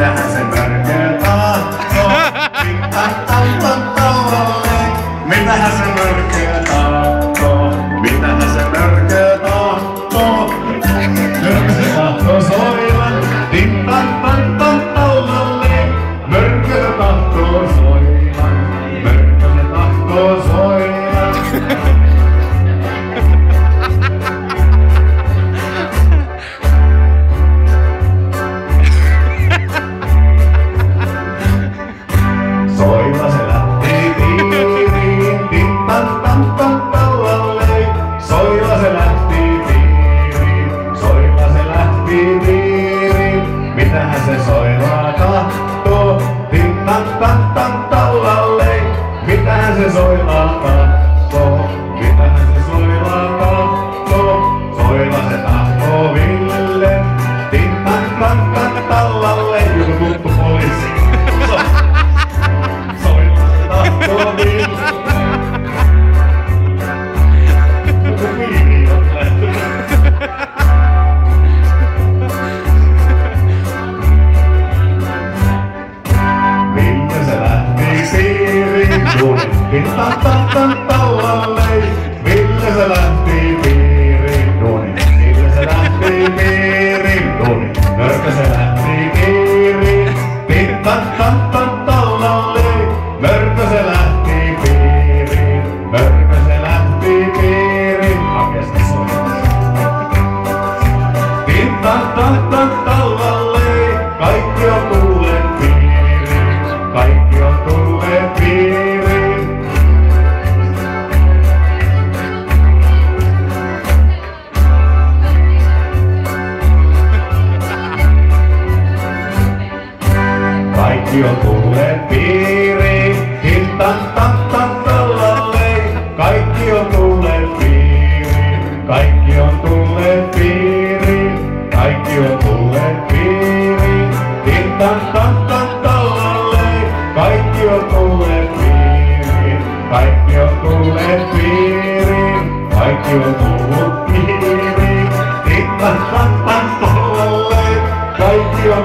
mitähän se mörkö tahtoo? Mitähän se mörkö tahtoo? Mitähän se mörkö tahtoo? Mörkö se tahtoo soivan, tin-tan-tan-tan-tallalle. Mörkö se tahtoo soivan, mörkö se tahtoo soivan. Soila se lähti piiriin, tin-tan-tan-tan-tallalle. Soila se lähti piiriin, soila se lähti piiriin. Mitähän se soilaa tahtoo, tin-tan-tan-tan-tallalle. Mitähän se soilaa tahtoo, mitähän se soilaa tahtoo. Soila se tahtoo Ville, tin-tan-tan-tan-tallalle. Joku tuttu poliisi. Tin-tan-tan-tan-tallalle. Ville se lähti piiriin, duuni. Ville se lähti piiriin, duuni. Mörkö se lähti piiriin, tin-tan-tan-tan-tallalle. Mörkö se lähti piiriin, mörkö se lähti piiriin. Hakesta soimas. Tin-tan-tan-tan-tallalle. Kaikki on tulleet piiriin, kaikki on tulleet piiriin. Kaikki on tulleet piiriin, tin-tan-tan-tan-tallalle. Kaikki on tulleet piiriin, kaikki on tulleet piiriin. Kaikki on tulleet piiriin, tin-tan-tan-tan-tallalle. Kaikki on tulleet piiriin, kaikki on tulleet piiriin. Kaikki on tullut piiriin, tin-tan-tan-tan-tallalle. Kaikki on